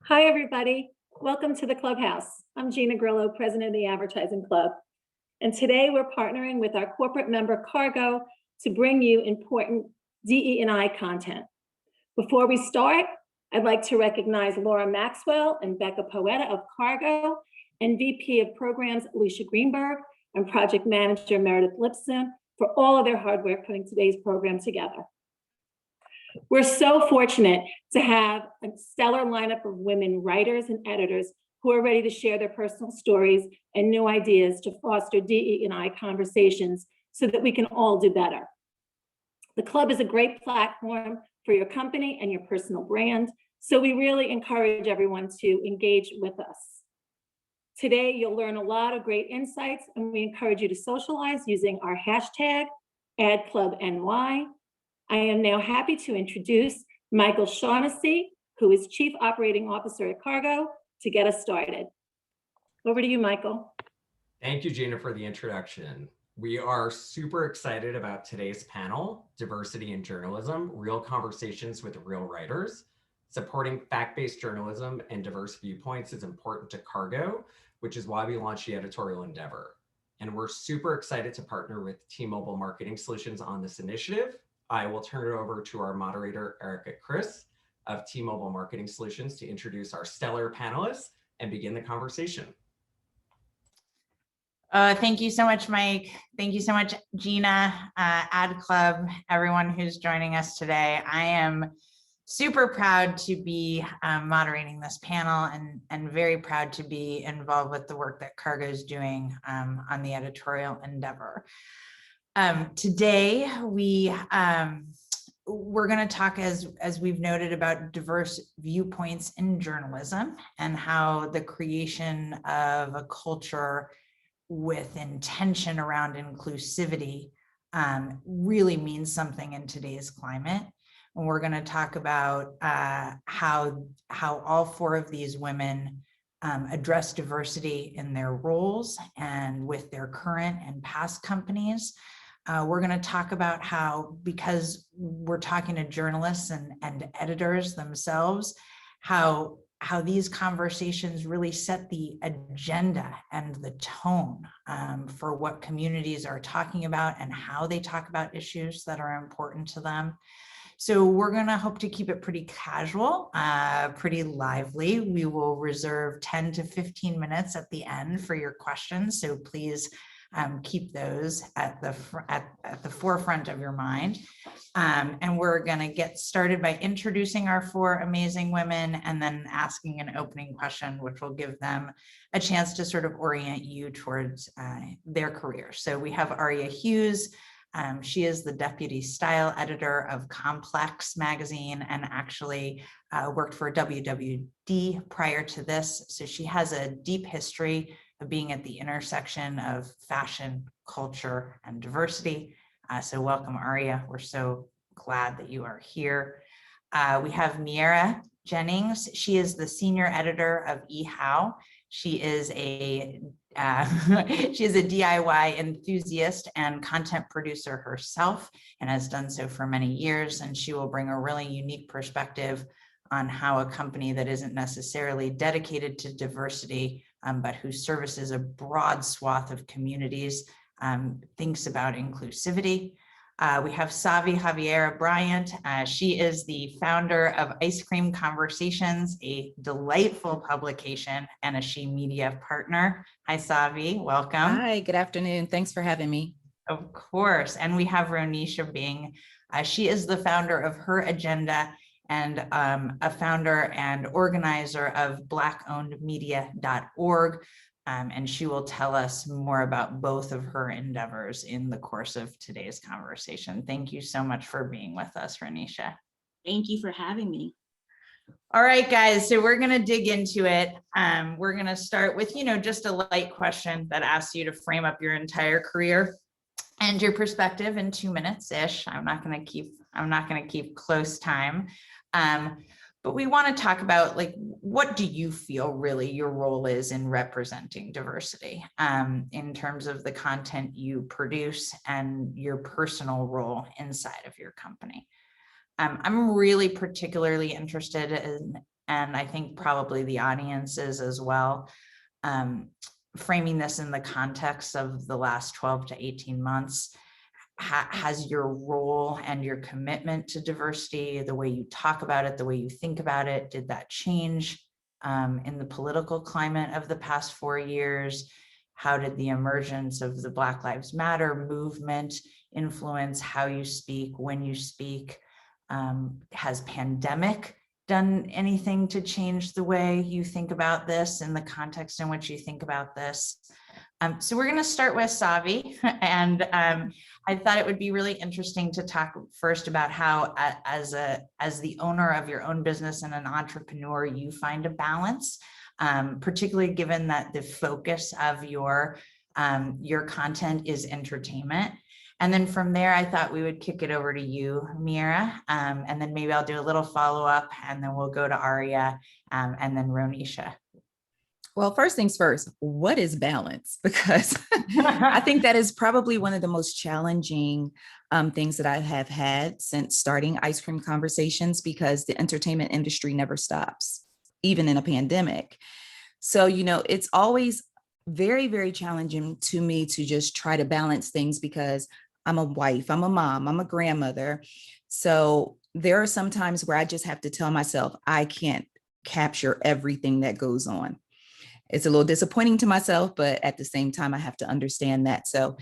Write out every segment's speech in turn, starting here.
Hi, everybody. Welcome to the Clubhouse. I'm Gina Grillo, president of the Advertising Club. And today we're partnering with our corporate member Cargo to bring you important DE&I content. Before we start, I'd like to recognize Laura Maxwell and Becca Poeta of Cargo and VP of Programs Alicia Greenberg and Project Manager Meredith Lipson for all of their hard work putting today's program together. We're so fortunate to have a stellar lineup of women writers and editors who are ready to share their personal stories and new ideas to foster DE&I conversations so that we can all do better. The club is a great platform for your company and your personal brand, so we really encourage everyone to engage with us. Today, you'll learn a lot of great insights, and we encourage you to socialize using our hashtag #AdClubNY. I am now happy to introduce Michael Shaughnessy, who is Chief Operating Officer at Cargo, to get us started. Over to you, Michael. Thank you, Gina, for the introduction. We are super excited about today's panel, Diversity in Journalism, Real Conversations with Real Writers. Supporting fact-based journalism and diverse viewpoints is important to Cargo, which is why we launched the editorial endeavor. And we're super excited to partner with T-Mobile Marketing Solutions on this initiative. I will turn it over to our moderator, Erica Chris of T-Mobile Marketing Solutions, to introduce our stellar panelists and begin the conversation. Thank you so much, Mike. Thank you so much, Gina, Ad Club, everyone who's joining us today. I am super proud to be moderating this panel and very proud to be involved with the work that Cargo is doing on the editorial endeavor. Today, we're going to talk, as we've noted, about diverse viewpoints in journalism and how the creation of a culture with intention around inclusivity really means something in today's climate. And we're going to talk about how all four of these women address diversity in their roles and with their current and past companies. We're going to talk about how, because we're talking to journalists and editors themselves, how these conversations really set the agenda and the tone for what communities are talking about and how they talk about issues that are important to them. So we're going to hope to keep it pretty casual, pretty lively. We will reserve 10 to 15 minutes at the end for your questions. So please keep those at the forefront of your mind. And we're going to get started by introducing our four amazing women and then asking an opening question, which will give them a chance to sort of orient you towards their career. So we have Aria Hughes. She is the deputy style editor of Complex magazine and actually worked for WWD prior to this. So she has a deep history of being at the intersection of fashion, culture, and diversity. So welcome, Aria. We're so glad that you are here. We have Miara Jennings. She is the senior editor of eHow. She is a DIY enthusiast and content producer herself and has done so for many years. And she will bring a really unique perspective on how a company that isn't necessarily dedicated to diversity, but who services a broad swath of communities, thinks about inclusivity. We have Xaviera Bryant. She is the founder of Ice Cream Conversations, a delightful publication and a She Media partner. Hi, Savi, welcome. Hi, good afternoon. Thanks for having me. Of course. And we have Rhonesha Byng. She is the founder of Her Agenda and a founder and organizer of blackownedmedia.org. And she will tell us more about both of her endeavors in the course of today's conversation. Thank you so much for being with us, Rhonesha. Thank you for having me. All right, guys, so we're going to dig into it. We're going to start with, just a light question that asks you to frame up your entire career and your perspective in 2 minutes-ish. I'm not going to keep close time. But we want to talk about, what do you feel really your role is in representing diversity in terms of the content you produce and your personal role inside of your company? I'm really particularly interested and I think probably the audiences as well, framing this in the context of the last 12 to 18 months, has your role and your commitment to diversity, the way you talk about it, the way you think about it, did that change in the political climate of the past 4 years? How did the emergence of the Black Lives Matter movement influence how you speak, when you speak? Has pandemic done anything to change the way you think about this and the context in which you think about this? So we're going to start with Savi, and I thought it would be really interesting to talk first about how, as the owner of your own business and an entrepreneur, you find a balance, particularly given that the focus of your content is entertainment. And then from there, I thought we would kick it over to you, Miara, and then maybe I'll do a little follow-up, and then we'll go to Aria, and then Rhonesha. Well, first things first, what is balance? Because I think that is probably one of the most challenging things that I have had since starting Ice Cream Conversations, because the entertainment industry never stops, even in a pandemic. So, it's always very, very challenging to me to just try to balance things, because I'm a wife, I'm a mom, I'm a grandmother. So there are some times where I just have to tell myself, I can't capture everything that goes on. It's a little disappointing to myself, but at the same time, I have to understand that. So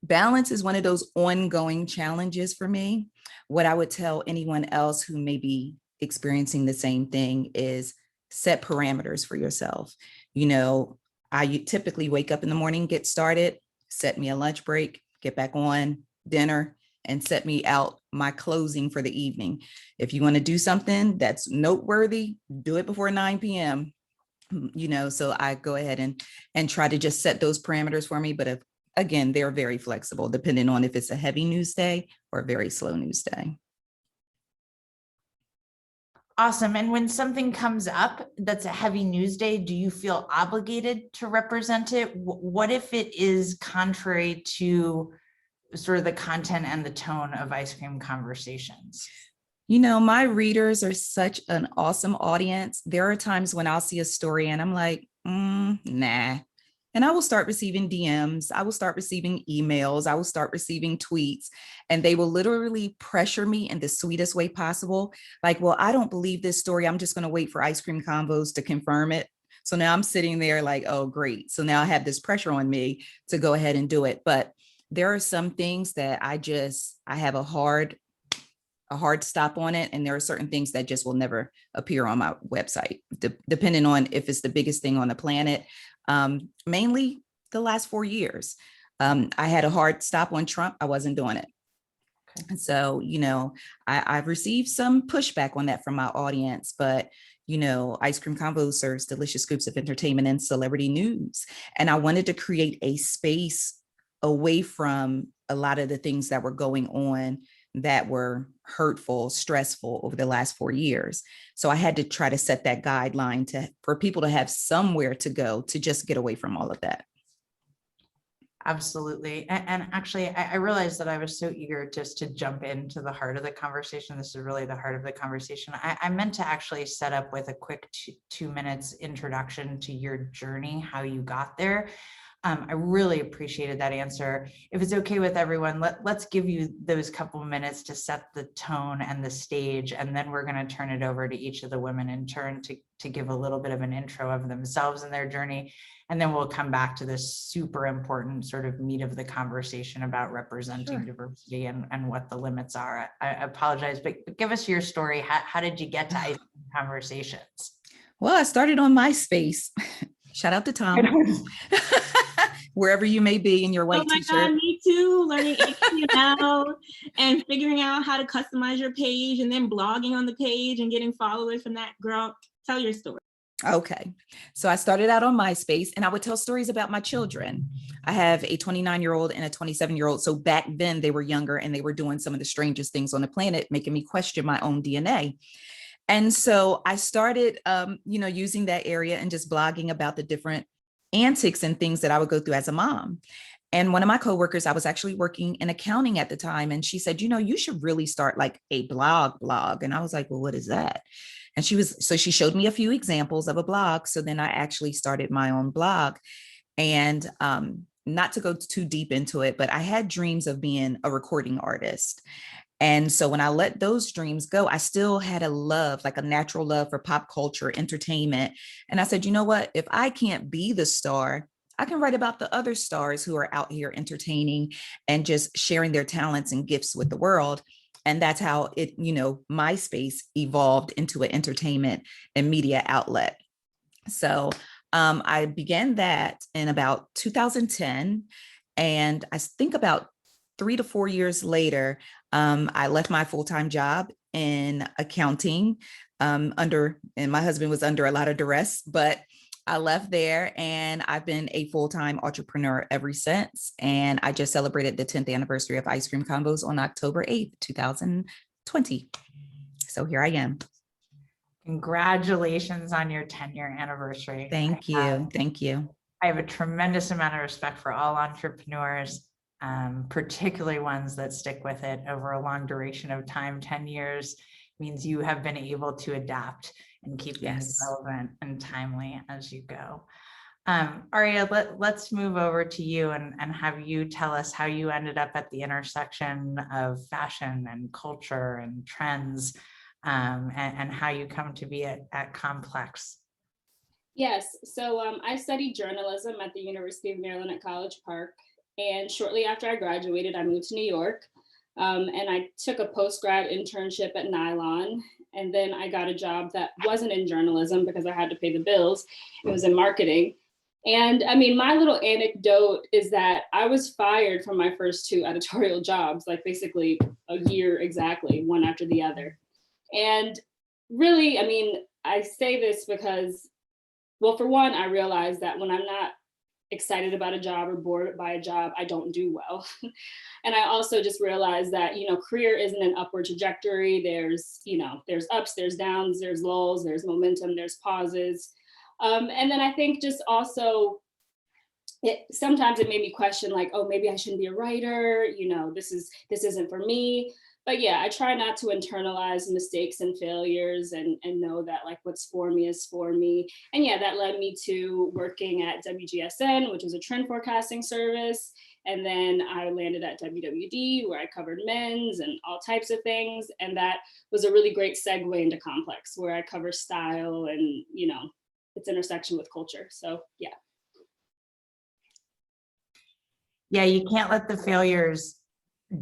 balance is one of those ongoing challenges for me. What I would tell anyone else who may be experiencing the same thing is set parameters for yourself. I typically wake up in the morning, get started, set me a lunch break, get back on dinner, and set me out my closing for the evening. If you want to do something that's noteworthy, do it before 9 p.m. So I go ahead and try to just set those parameters for me. But again, they're very flexible depending on if it's a heavy news day or a very slow news day. Awesome. And when something comes up that's a heavy news day, do you feel obligated to represent it? What if it is contrary to sort of the content and the tone of Ice Cream Conversations? My readers are such an awesome audience. There are times when I'll see a story and I'm like, nah. And I will start receiving DMs. I will start receiving emails. I will start receiving tweets, and they will literally pressure me in the sweetest way possible. Like, well, I don't believe this story. I'm just going to wait for Ice Cream Convos to confirm it. So now I'm sitting there like, oh, great. So now I have this pressure on me to go ahead and do it. But there are some things that I have a hard stop on it. And there are certain things that just will never appear on my website, depending on if it's the biggest thing on the planet. Mainly the last 4 years. I had a hard stop on Trump. I wasn't doing it. Okay. And so, I've received some pushback on that from my audience, but Ice Cream Convo serves delicious scoops of entertainment and celebrity news. And I wanted to create a space away from a lot of the things that were going on that were hurtful, stressful over the last 4 years. So I had to try to set that guideline for people to have somewhere to go to just get away from all of that. Absolutely. And actually, I realized that I was so eager just to jump into the heart of the conversation. This is really the heart of the conversation. I meant to actually set up with a quick 2 minutes introduction to your journey, how you got there. I really appreciated that answer. If it's okay with everyone, let's give you those couple of minutes to set the tone and the stage, and then we're going to turn it over to each of the women in turn to give a little bit of an intro of themselves and their journey. And then we'll come back to this super important sort of meat of the conversation about representing diversity and what the limits are. I apologize, but give us your story. How did you get to Ice Cream Conversations? Well, I started on MySpace. Shout out to Tom. Wherever you may be in your white t-shirt. Oh my God, me too. Learning HTML and figuring out how to customize your page, and then blogging on the page and getting followers from that. Girl, tell your story. Okay. So I started out on MySpace, and I would tell stories about my children. I have a 29-year-old and a 27-year-old. So back then they were younger and they were doing some of the strangest things on the planet, making me question my own DNA. And so I started, using that area and just blogging about the different antics and things that I would go through as a mom. And one of my coworkers, I was actually working in accounting at the time, and she said, you should really start like a blog. And I was like, well, what is that? And she showed me a few examples of a blog. So then I actually started my own blog. And not to go too deep into it, but I had dreams of being a recording artist. And so when I let those dreams go, I still had a love, like a natural love for pop culture, entertainment. And I said, you know what, if I can't be the star, I can write about the other stars who are out here entertaining and just sharing their talents and gifts with the world. And that's how my space evolved into an entertainment and media outlet. So I began that in about 2010. And I think about 3 to 4 years later, I left my full-time job in accounting and my husband was under a lot of duress, but I left there and I've been a full-time entrepreneur ever since. And I just celebrated the 10th anniversary of Ice Cream Combos on October 8th, 2020. So here I am. Congratulations on your 10-year anniversary. Thank you. Thank you. I have a tremendous amount of respect for all entrepreneurs, particularly ones that stick with it over a long duration of time. 10 years means you have been able to adapt and keep things relevant and timely as you go. Aria, let's move over to you and have you tell us how you ended up at the intersection of fashion and culture and trends, and how you come to be at Complex. Yes, so I studied journalism at the University of Maryland at College Park. And shortly after I graduated, I moved to New York. And I took a post-grad internship at Nylon. And then I got a job that wasn't in journalism because I had to pay the bills. It was in marketing. And I mean, my little anecdote is that I was fired from my first 2 editorial jobs, like basically a year exactly, one after the other. And really, I mean, I say this because, well, for one, I realized that when I'm not excited about a job or bored by a job, I don't do well. And I also just realized that, career isn't an upward trajectory. There's ups, there's downs, there's lulls, there's momentum, there's pauses. And then I think just also, sometimes it made me question like, oh, maybe I shouldn't be a writer. This isn't for me. But yeah, I try not to internalize mistakes and failures and know that like what's for me is for me. And yeah, that led me to working at WGSN, which was a trend forecasting service. And then I landed at WWD where I covered men's and all types of things. And that was a really great segue into Complex where I cover style and, its intersection with culture. So yeah. Yeah, you can't let the failures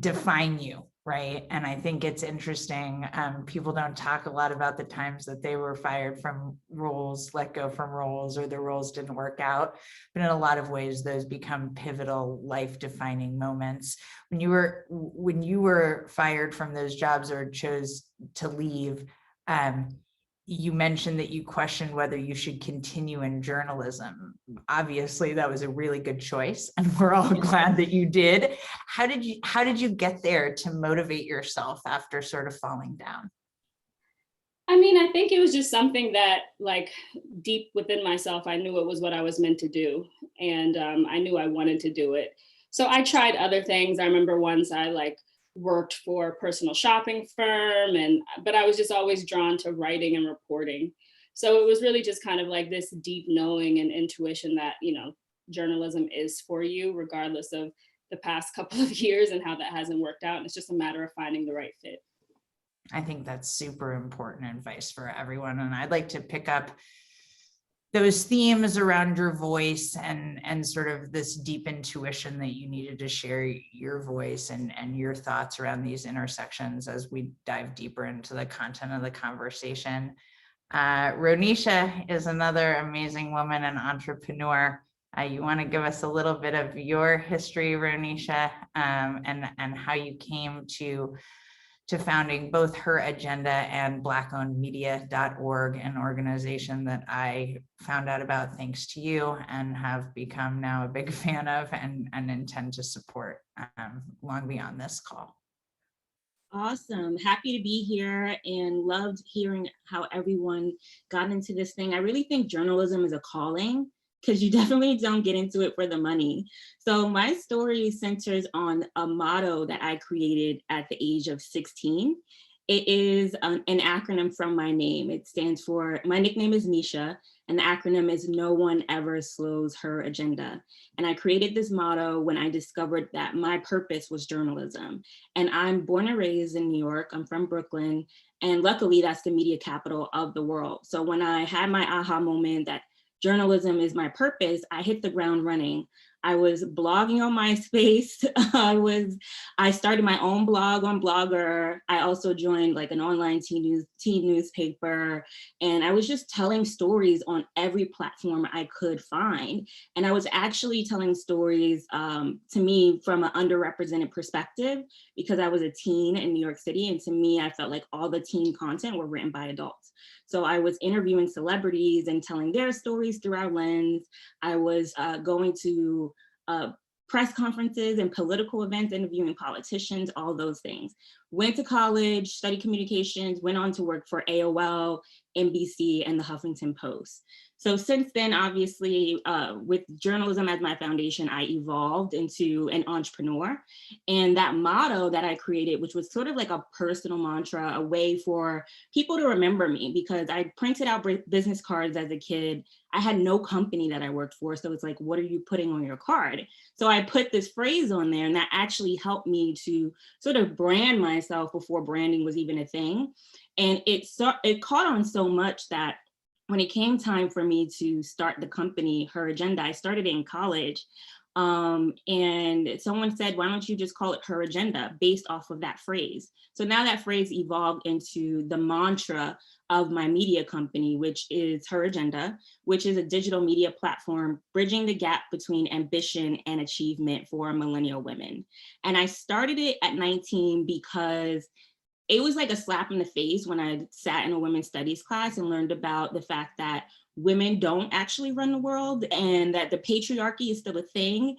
define you. Right. And I think it's interesting. People don't talk a lot about the times that they were fired from roles, let go from roles, or their roles didn't work out. But in a lot of ways, those become pivotal, life-defining moments. When you were fired from those jobs or chose to leave, you mentioned that you questioned whether you should continue in journalism. Obviously, that was a really good choice, and we're all glad that you did. How did you get there to motivate yourself after sort of falling down? I mean, I think it was just something that like deep within myself, I knew it was what I was meant to do. And I knew I wanted to do it. So I tried other things. I remember once I worked for a personal shopping firm, but I was just always drawn to writing and reporting. So it was really just kind of like this deep knowing and intuition that, journalism is for you, regardless of the past couple of years and how that hasn't worked out. And it's just a matter of finding the right fit. I think that's super important advice for everyone. And I'd like to pick up those themes around your voice and sort of this deep intuition that you needed to share your voice and your thoughts around these intersections as we dive deeper into the content of the conversation. Rhonesha is another amazing woman and entrepreneur. You want to give us a little bit of your history, Rhonesha, and how you came to founding both Her Agenda and blackownedmedia.org, an organization that I found out about thanks to you and have become now a big fan of and intend to support long beyond this call. Awesome. Happy to be here and loved hearing how everyone got into this thing. I really think journalism is a calling. because you definitely don't get into it for the money. So my story centers on a motto that I created at the age of 16. It is an acronym from my name. It stands for, my nickname is Nisha, and the acronym is No One Ever Slows Her Agenda. And I created this motto when I discovered that my purpose was journalism. And I'm born and raised in New York. I'm from Brooklyn. And luckily, that's the media capital of the world. So when I had my aha moment that journalism is my purpose, I hit the ground running. I was blogging on MySpace. I started my own blog on Blogger. I also joined like an online teen newspaper. And I was just telling stories on every platform I could find. And I was actually telling stories to me from an underrepresented perspective, because I was a teen in New York City. And to me, I felt like all the teen content were written by adults. So I was interviewing celebrities and telling their stories through our lens. I was going to press conferences and political events, interviewing politicians, all those things. Went to college, studied communications, went on to work for AOL, NBC, and the Huffington Post. So since then, obviously, with journalism as my foundation, I evolved into an entrepreneur. And that motto that I created, which was sort of like a personal mantra, a way for people to remember me, because I printed out business cards as a kid. I had no company that I worked for. So it's like, what are you putting on your card? So I put this phrase on there, and that actually helped me to sort of brand myself before branding was even a thing. And it caught on so much that when it came time for me to start the company, Her Agenda, I started in college. And someone said, why don't you just call it Her Agenda, based off of that phrase? So now that phrase evolved into the mantra of my media company, which is Her Agenda, which is a digital media platform bridging the gap between ambition and achievement for millennial women. And I started it at 19 because it was like a slap in the face when I sat in a women's studies class and learned about the fact that women don't actually run the world, and that the patriarchy is still a thing,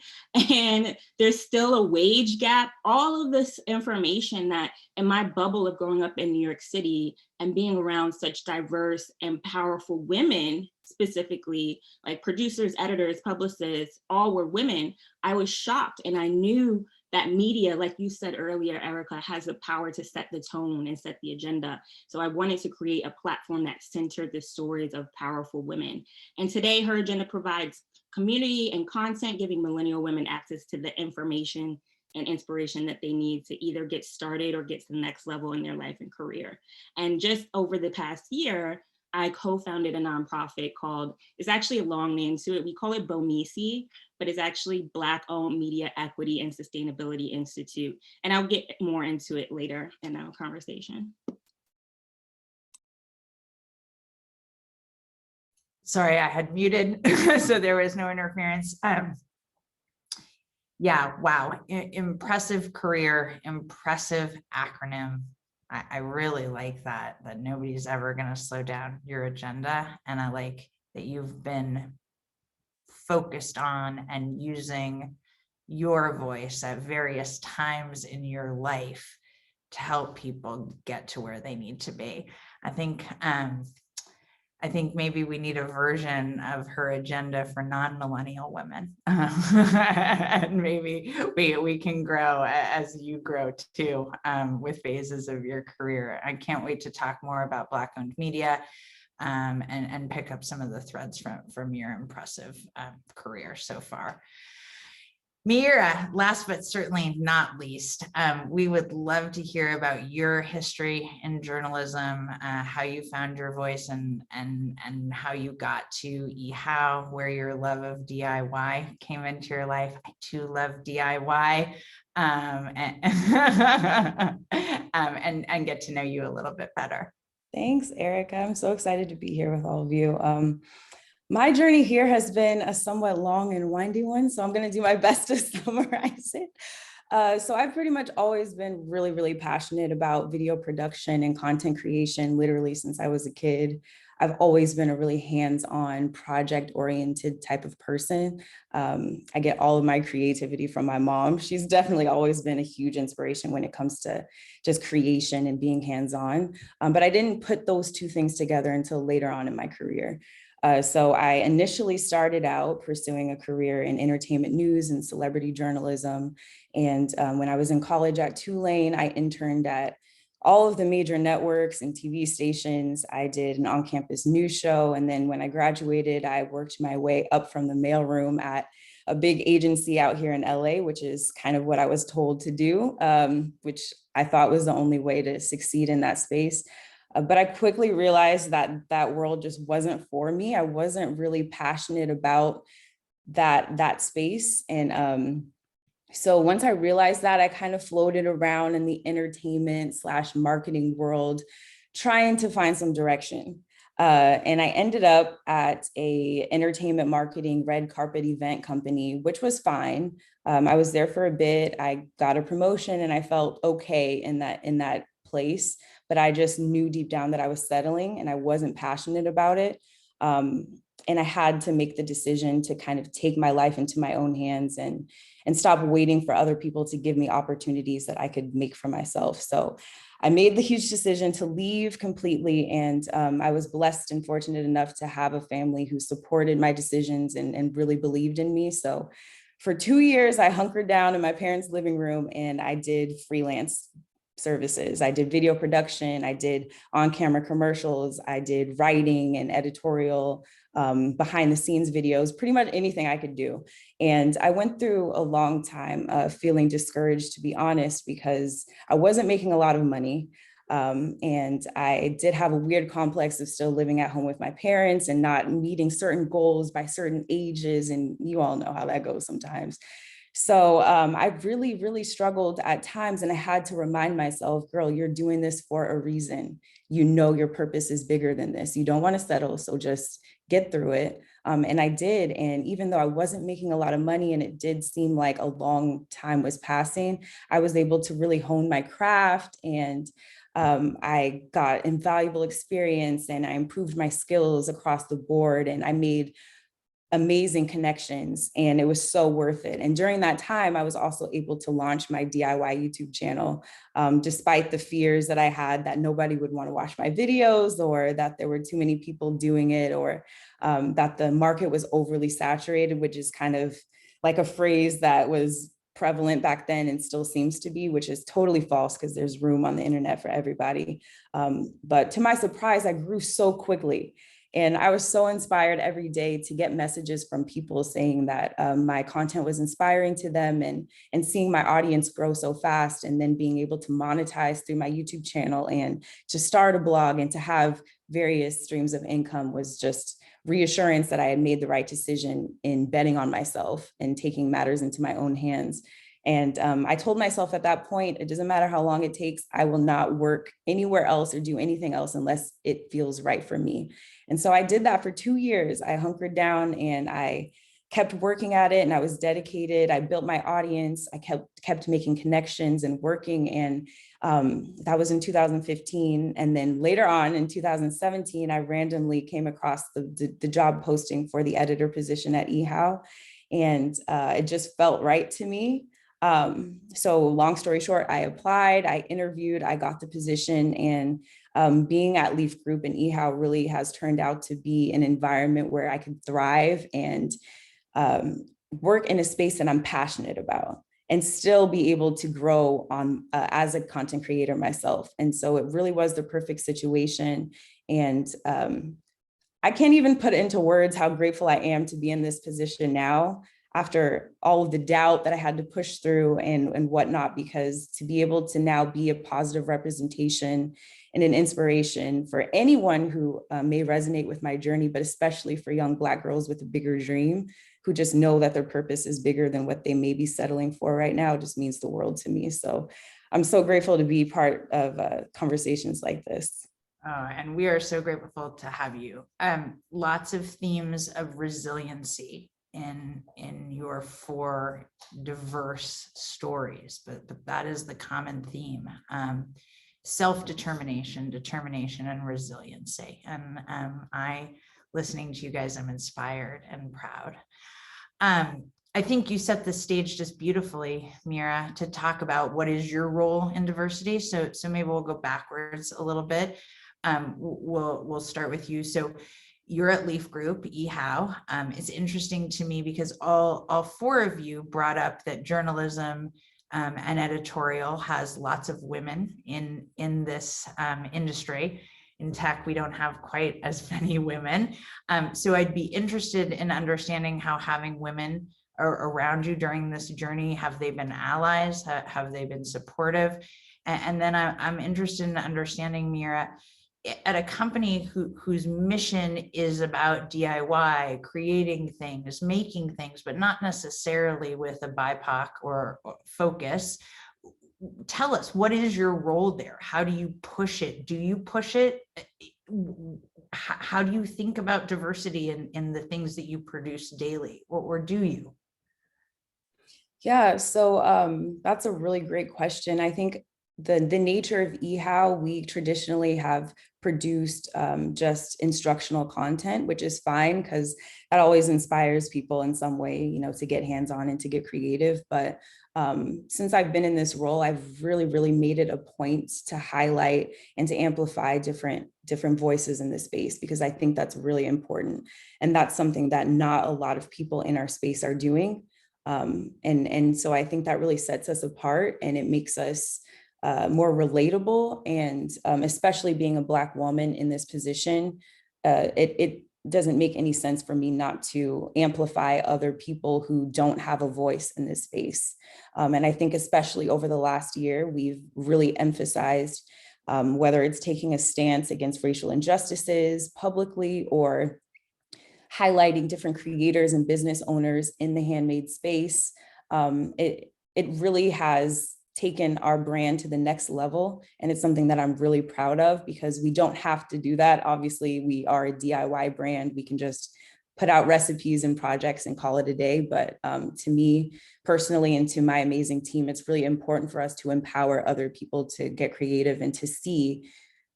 and there's still a wage gap. All of this information that in my bubble of growing up in New York City and being around such diverse and powerful women, specifically like producers, editors, publicists, all were women, I was shocked. And I knew that media, like you said earlier, Erica, has the power to set the tone and set the agenda. So I wanted to create a platform that centered the stories of powerful women. And today, Her Agenda provides community and content, giving millennial women access to the information and inspiration that they need to either get started or get to the next level in their life and career. And just over the past year, I co-founded a nonprofit called, it's actually a long name to it, we call it BOMISI, but it's actually Black-Owned Media Equity and Sustainability Institute. And I'll get more into it later in our conversation. Sorry, I had muted, so there was no interference. Yeah, wow, impressive career, impressive acronym. I really like that nobody's ever gonna slow down your agenda. And I like that you've been focused on and using your voice at various times in your life to help people get to where they need to be. I think maybe we need a version of Her Agenda for non-millennial women. And maybe we can grow as you grow too, with phases of your career. I can't wait to talk more about Black-owned media and pick up some of the threads from your impressive career so far. Miaira, last but certainly not least, we would love to hear about your history in journalism, how you found your voice, and how you got to eHow, where your love of DIY came into your life. I too love DIY, and get to know you a little bit better. Thanks, Erica. I'm so excited to be here with all of you. My journey here has been a somewhat long and windy one, so I'm going to do my best to summarize it. So I've pretty much always been really, really passionate about video production and content creation, literally since I was a kid. I've always been a really hands-on, project-oriented type of person. I get all of my creativity from my mom. She's definitely always been a huge inspiration when it comes to just creation and being hands-on. But I didn't put those two things together until later on in my career. So I initially started out pursuing a career in entertainment news and celebrity journalism. And when I was in college at Tulane, I interned at all of the major networks and TV stations. I did an on-campus news show. And then when I graduated, I worked my way up from the mailroom at a big agency out here in LA, which is kind of what I was told to do, which I thought was the only way to succeed in that space. But I quickly realized that that world just wasn't for me. I wasn't really passionate about that space. And so once I realized that, I kind of floated around in the entertainment / marketing world, trying to find some direction. And I ended up at a entertainment marketing red carpet event company, which was fine. I was there for a bit. I got a promotion and I felt okay in that place, but I just knew deep down that I was settling and I wasn't passionate about it. And I had to make the decision to kind of take my life into my own hands and stop waiting for other people to give me opportunities that I could make for myself. So I made the huge decision to leave completely. And I was blessed and fortunate enough to have a family who supported my decisions and really believed in me. So for 2 years, I hunkered down in my parents' living room and I did freelance services. I did video production, I did on-camera commercials, I did writing and editorial, behind the scenes videos, pretty much anything I could do. And I went through a long time feeling discouraged, to be honest, because I wasn't making a lot of money. And I did have a weird complex of still living at home with my parents and not meeting certain goals by certain ages. And you all know how that goes sometimes. So I really, really struggled at times, and I had to remind myself, girl, you're doing this for a reason. You know your purpose is bigger than this. You don't want to settle, so just get through it. And I did. And even though I wasn't making a lot of money and it did seem like a long time was passing, I was able to really hone my craft, and I got invaluable experience and I improved my skills across the board, and I made amazing connections, and it was so worth it. And during that time, I was also able to launch my DIY YouTube channel, despite the fears that I had that nobody would want to watch my videos, or that there were too many people doing it, or that the market was overly saturated, which is kind of like a phrase that was prevalent back then and still seems to be, which is totally false because there's room on the internet for everybody. But to my surprise, I grew so quickly. And I was so inspired every day to get messages from people saying that my content was inspiring to them, and seeing my audience grow so fast, and then being able to monetize through my YouTube channel and to start a blog and to have various streams of income was just reassurance that I had made the right decision in betting on myself and taking matters into my own hands. And I told myself at that point, it doesn't matter how long it takes, I will not work anywhere else or do anything else unless it feels right for me. And so I did that for 2 years. I hunkered down and I kept working at it, and I was dedicated. I built my audience. I kept making connections and working. And that was in 2015. And then later on in 2017, I randomly came across the job posting for the editor position at eHow. And it just felt right to me. So long story short, I applied, I interviewed, I got the position, and being at Leaf Group and eHow really has turned out to be an environment where I can thrive and work in a space that I'm passionate about and still be able to grow on as a content creator myself. And so it really was the perfect situation. And I can't even put into words how grateful I am to be in this position now, after all of the doubt that I had to push through and whatnot, because to be able to now be a positive representation and an inspiration for anyone who may resonate with my journey, but especially for young Black girls with a bigger dream who just know that their purpose is bigger than what they may be settling for right now, just means the world to me. So I'm so grateful to be part of conversations like this. And we are so grateful to have you. Lots of themes of resiliency in your 4 diverse stories, but that is the common theme. Self-determination, determination, and resiliency. And listening to you guys, I'm inspired and proud. I think you set the stage just beautifully, Miara, to talk about what is your role in diversity. So maybe we'll go backwards a little bit. We'll start with you. So You're at Leaf Group, eHow. It's interesting to me because all four of you brought up that journalism and editorial has lots of women in this industry. In tech, we don't have quite as many women. So I'd be interested in understanding how having women around you during this journey, have they been allies? Have they been supportive? And then I'm interested in understanding, Miara, at a company whose mission is about DIY, creating things, making things, but not necessarily with a BIPOC or focus. Tell us, what is your role there? How do you push it? Do you push it? How do you think about diversity in the things that you produce daily, or do you? Yeah, so that's a really great question. I think the nature of eHow, we traditionally have produced just instructional content, which is fine because that always inspires people in some way, you know, to get hands-on and to get creative. But since I've been in this role, I've really made it a point to highlight and to amplify different voices in this space, because I think that's really important. And that's something that not a lot of people in our space are doing. And so I think that really sets us apart, and it makes us more relatable. And especially being a Black woman in this position, it doesn't make any sense for me not to amplify other people who don't have a voice in this space. And I think especially over the last year, we've really emphasized whether it's taking a stance against racial injustices publicly, or highlighting different creators and business owners in the handmade space. It really has taken our brand to the next level. And it's something that I'm really proud of, because we don't have to do that. Obviously, we are a DIY brand. We can just put out recipes and projects and call it a day. But to me personally, and to my amazing team, it's really important for us to empower other people to get creative and to see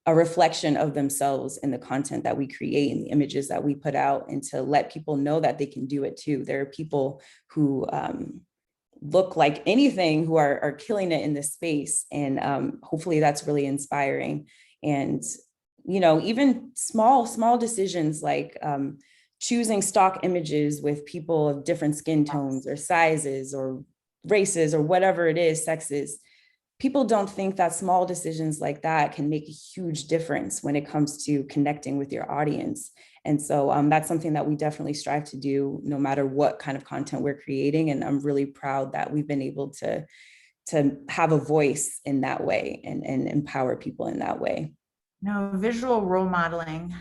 a reflection of themselves in the content that we create and the images that we put out, and to let people know that they can do it too. There are people who look like anything who are killing it in this space. And hopefully that's really inspiring. And, you know, even small decisions like choosing stock images with people of different skin tones or sizes or races or whatever it is, sexes. People don't think that small decisions like that can make a huge difference when it comes to connecting with your audience. And so that's something that we definitely strive to do no matter what kind of content we're creating. And I'm really proud that we've been able to have a voice in that way and empower people in that way. No, visual role modeling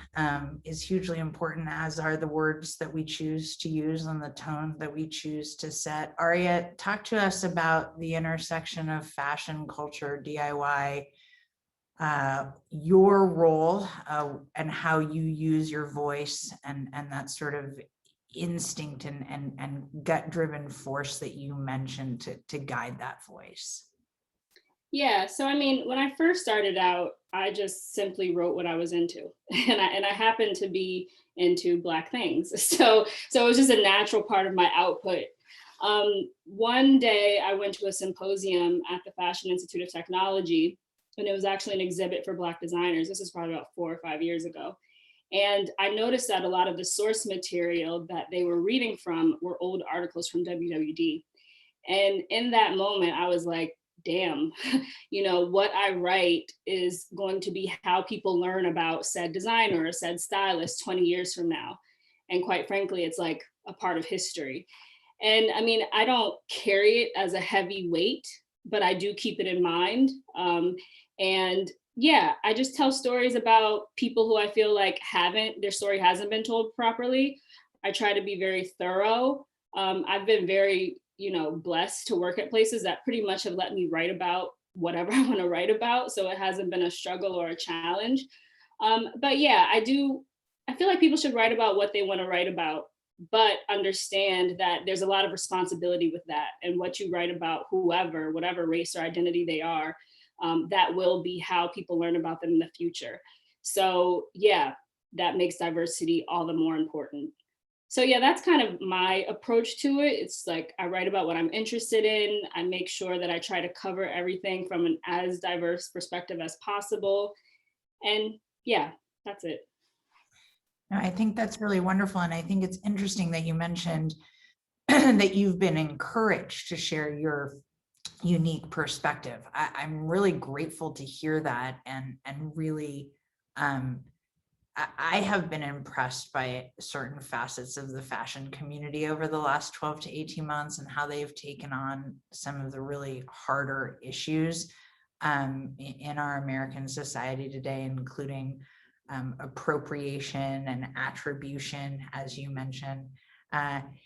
is hugely important, as are the words that we choose to use and the tone that we choose to set. Aria, talk to us about the intersection of fashion, culture, DIY, your role and how you use your voice and that sort of instinct and gut-driven force that you mentioned to guide that voice. Yeah, so I mean, when I first started out, I just simply wrote what I was into, and I happened to be into Black things, so it was just a natural part of my output. One day, I went to a symposium at the Fashion Institute of Technology, and it was actually an exhibit for Black designers. This is probably about 4 or 5 years ago, and I noticed that a lot of the source material that they were reading from were old articles from WWD, and in that moment, I was like, damn, you know, what I write is going to be how people learn about said designer or said stylist 20 years from now. And quite frankly, it's like a part of history. And I mean, I don't carry it as a heavy weight, but I do keep it in mind. And yeah, I just tell stories about people who I feel like their story hasn't been told properly. I try to be very thorough. I've been very blessed to work at places that pretty much have let me write about whatever I want to write about. So it hasn't been a struggle or a challenge. But yeah, I feel like people should write about what they want to write about, but understand that there's a lot of responsibility with that. And what you write about whatever race or identity they are, that will be how people learn about them in the future. So yeah, that makes diversity all the more important. So yeah, that's kind of my approach to it. It's like I write about what I'm interested in. I make sure that I try to cover everything from an as diverse perspective as possible. And yeah, that's it. No, I think that's really wonderful. And I think it's interesting that you mentioned that you've been encouraged to share your unique perspective. I'm really grateful to hear that, and really I have been impressed by certain facets of the fashion community over the last 12 to 18 months and how they've taken on some of the really harder issues in our American society today, including appropriation and attribution, as you mentioned.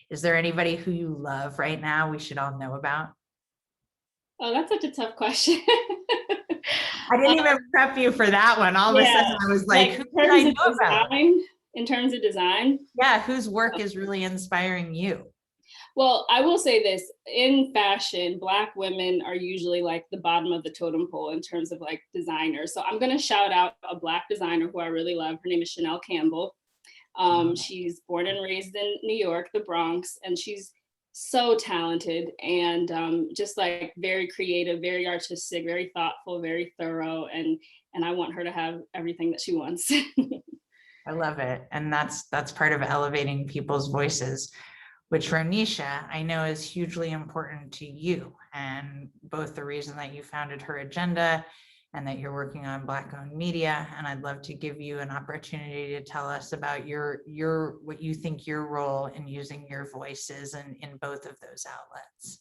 Is there anybody who you love right now we should all know about? Oh, that's such a tough question. I didn't even prep you for that one. All of a sudden I was like, who can I know about? In terms of design? Yeah, whose work is really inspiring you? Well, I will say this, in fashion, Black women are usually like the bottom of the totem pole in terms of like designers. So I'm gonna shout out a Black designer who I really love. Her name is Campbell. She's born and raised in New York, the Bronx, and she's so talented and just like very creative, very artistic, very thoughtful, very thorough. And I want her to have everything that she wants. I love it. And that's part of elevating people's voices, which Rhonesha, I know is hugely important to you, and both the reason that you founded Her Agenda and that you're working on Black-owned media. And I'd love to give you an opportunity to tell us about what you think your role in using your voice is in both of those outlets.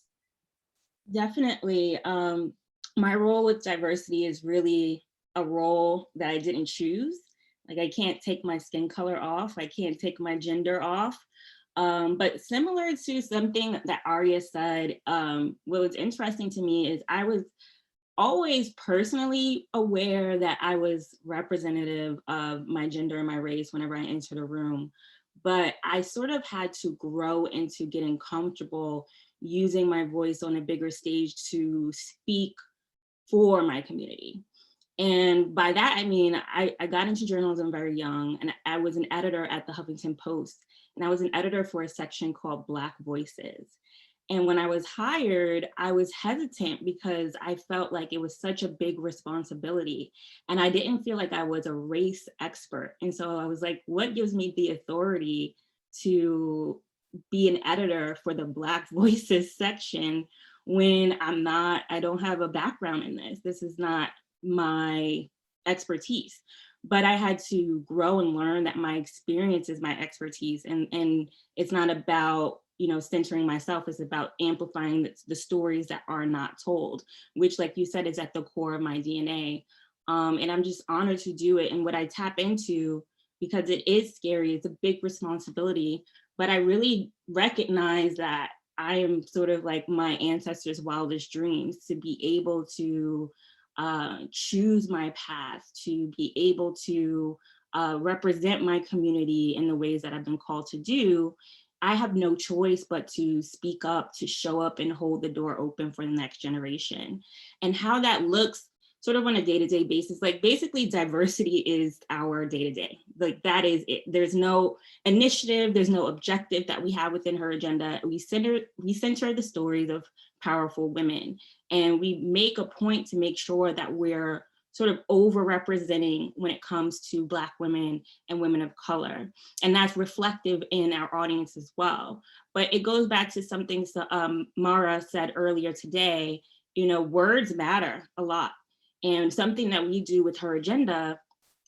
Definitely. My role with diversity is really a role that I didn't choose. Like, I can't take my skin color off. I can't take my gender off. But similar to something that Aria said, what was interesting to me is I was always personally aware that I was representative of my gender and my race whenever I entered a room. But I sort of had to grow into getting comfortable using my voice on a bigger stage to speak for my community. And by that, I mean, I got into journalism very young, and I was an editor at the Huffington Post, and I was an editor for a section called Black Voices. And when I was hired, I was hesitant because I felt like it was such a big responsibility, and I didn't feel like I was a race expert. And so I was like, what gives me the authority to be an editor for the Black Voices section when I don't have a background in this? This is not my expertise. But I had to grow and learn that my experience is my expertise, and it's not about, you know, centering myself. It's about amplifying the stories that are not told, which, like you said, is at the core of my DNA. And I'm just honored to do it. And what I tap into, because it is scary, it's a big responsibility, but I really recognize that I am sort of like my ancestors' wildest dreams, to be able to choose my path, to be able to represent my community in the ways that I've been called to do. I have no choice but to speak up, to show up and hold the door open for the next generation. And how that looks sort of on a day-to-day basis, like basically diversity is our day-to-day. Like that is it. There's no initiative, there's no objective that we have within Her Agenda. We center the stories of powerful women. And we make a point to make sure that we're sort of overrepresenting when it comes to Black women and women of color. And that's reflective in our audience as well. But it goes back to something Mara said earlier today, you know, words matter a lot. And something that we do with Her Agenda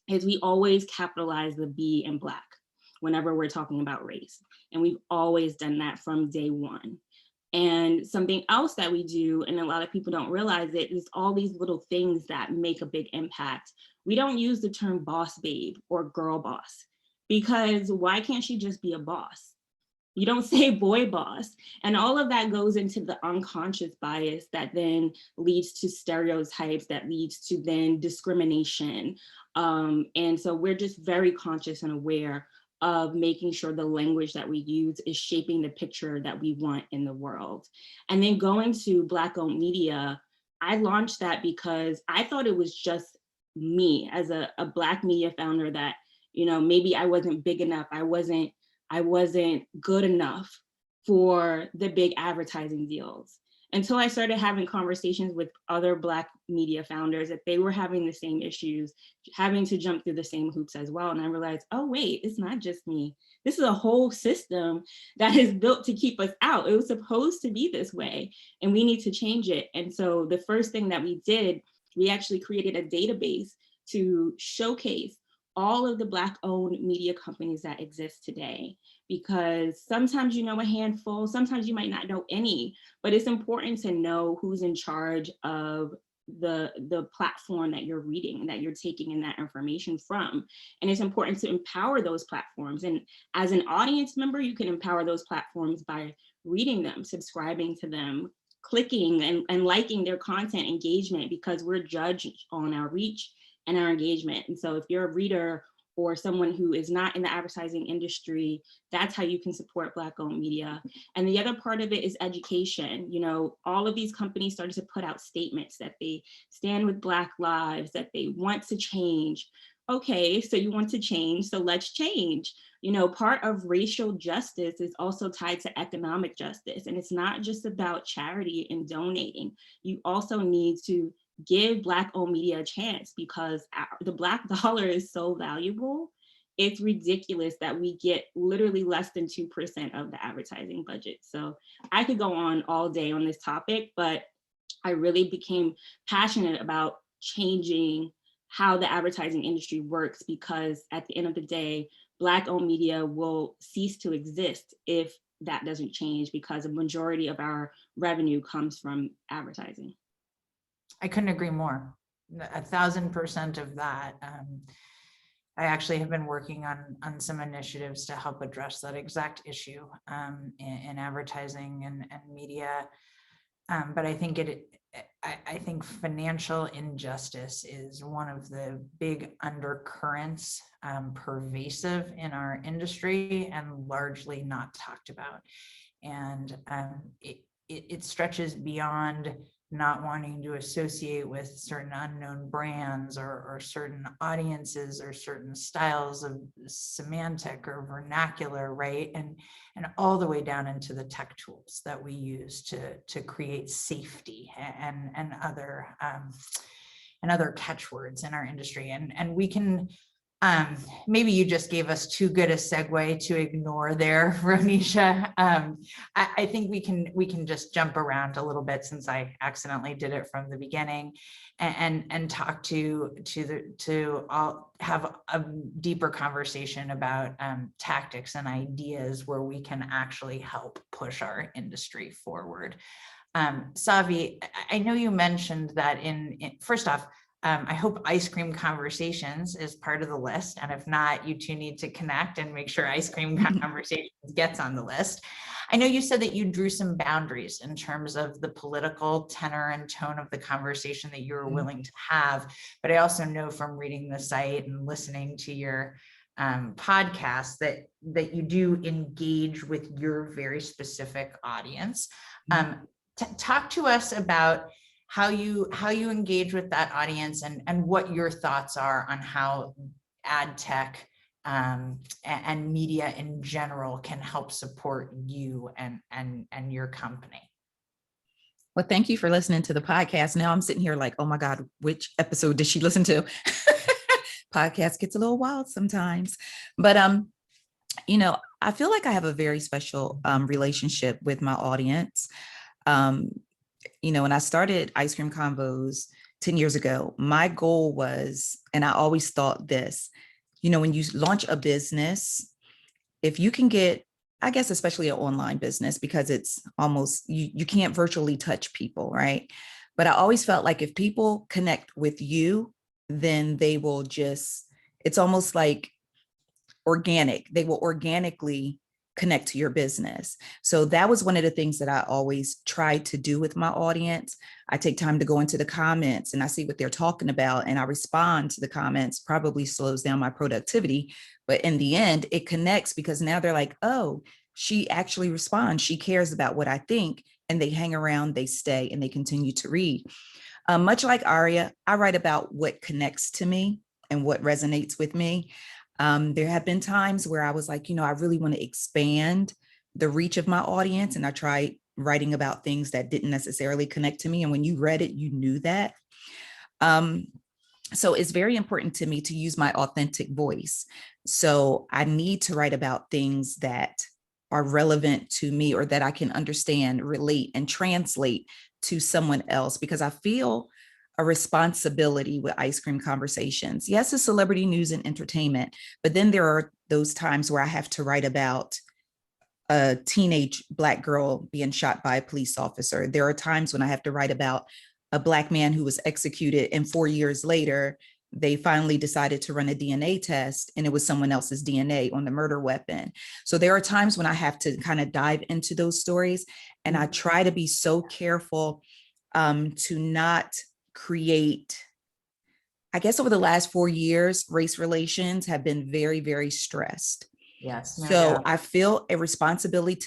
is we always capitalize the B in Black whenever we're talking about race. And we've always done that from day one. And something else that we do, and a lot of people don't realize it, is all these little things that make a big impact. We don't use the term boss babe or girl boss, because why can't she just be a boss? You don't say boy boss. And all of that goes into the unconscious bias that then leads to stereotypes, that leads to then discrimination. And so we're just very conscious and aware of making sure the language that we use is shaping the picture that we want in the world. And then going to Black-owned media, I launched that because I thought it was just me as a Black media founder that, you know, maybe I wasn't big enough, I wasn't good enough for the big advertising deals. until I started having conversations with other Black media founders that they were having the same issues, having to jump through the same hoops as well. And I realized, oh, wait, it's not just me. This is a whole system that is built to keep us out. It was supposed to be this way, and we need to change it. And so the first thing that we did, we actually created a database to showcase all of the Black-owned media companies that exist today, because sometimes you know a handful, sometimes you might not know any, but it's important to know who's in charge of the platform that you're reading, that you're taking in that information from. And it's important to empower those platforms. And as an audience member, you can empower those platforms by reading them, subscribing to them, clicking and liking their content engagement, because we're judged on our reach and our engagement. And so if you're a reader or someone who is not in the advertising industry, that's how you can support Black-owned media. And the other part of it is education. You know, all of these companies started to put out statements that they stand with Black lives, that they want to change. Okay, so you want to change, so let's change. You know, part of racial justice is also tied to economic justice. And it's not just about charity and donating. You also need to give Black-owned media a chance, because the Black dollar is so valuable. It's ridiculous that we get literally less than 2% of the advertising budget. So I could go on all day on this topic, but I really became passionate about changing how the advertising industry works, because at the end of the day, Black-owned media will cease to exist if that doesn't change, because a majority of our revenue comes from advertising. I couldn't agree more. 1,000% of that. I actually have been working on some initiatives to help address that exact issue in advertising and media. But I think I think financial injustice is one of the big undercurrents pervasive in our industry and largely not talked about. And it stretches beyond not wanting to associate with certain unknown brands or certain audiences or certain styles of semantic or vernacular, right? And all the way down into the tech tools that we use to create safety and other catchwords in our industry. And we can, maybe you just gave us too good a segue to ignore there, Rhonesha. I think we can just jump around a little bit, since I accidentally did it from the beginning, and talk to all have a deeper conversation about tactics and ideas where we can actually help push our industry forward. Savi, I know you mentioned that first off, I hope Ice Cream Conversations is part of the list. And if not, you two need to connect and make sure Ice Cream Conversations gets on the list. I know you said that you drew some boundaries in terms of the political tenor and tone of the conversation that you were willing to have. But I also know from reading the site and listening to your podcast that you do engage with your very specific audience. Talk to us about how you engage with that audience and what your thoughts are on how ad tech and media in general can help support you and your company. Well, thank you for listening to the podcast. Now I'm sitting here like, oh my God, which episode did she listen to? Podcast gets a little wild sometimes, but you know, I feel like I have a very special relationship with my audience. You know, when I started Ice Cream Convos 10 years ago, my goal was, and I always thought this, you know, when you launch a business, if you can get, I guess, especially an online business, because it's almost, you can't virtually touch people, right? But I always felt like if people connect with you, then they will just, it's almost like organic. They will organically connect to your business. So that was one of the things that I always try to do with my audience. I take time to go into the comments and I see what they're talking about and I respond to the comments. Probably slows down my productivity, but in the end, it connects, because now they're like, oh, she actually responds. She cares about what I think, and they hang around, they stay, and they continue to read. Much like Aria, I write about what connects to me and what resonates with me. There have been times where I was like, you know, I really want to expand the reach of my audience, and I tried writing about things that didn't necessarily connect to me. And when you read it, you knew that. So it's very important to me to use my authentic voice. So I need to write about things that are relevant to me or that I can understand, relate, and translate to someone else, because I feel a responsibility with Ice Cream Conversations. Yes, it's celebrity news and entertainment, but then there are those times where I have to write about a teenage Black girl being shot by a police officer. There are times when I have to write about a Black man who was executed, and 4 years later, they finally decided to run a DNA test and it was someone else's DNA on the murder weapon. So there are times when I have to kind of dive into those stories, and I try to be so careful to not create, I guess over the last 4 years, race relations have been very, very stressed. Yes. No So doubt. I feel a responsibility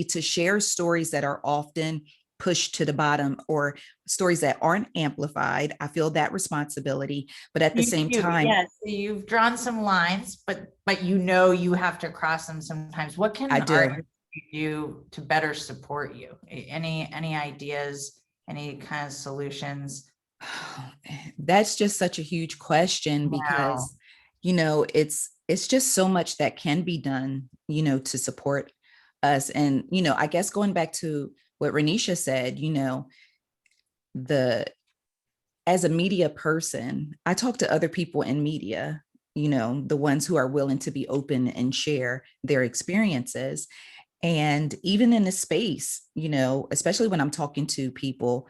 to share stories that are often pushed to the bottom, or stories that aren't amplified. I feel that responsibility, but at the same time, yes, you've drawn some lines, but you have to cross them sometimes. What can I do. art do to better support you? Any ideas? Any kind of solutions? That's just such a huge question, because it's just so much that can be done, to support us. And I guess going back to what Rhonesha said, as a media person, I talk to other people in media, the ones who are willing to be open and share their experiences. And even in a space, especially when I'm talking to people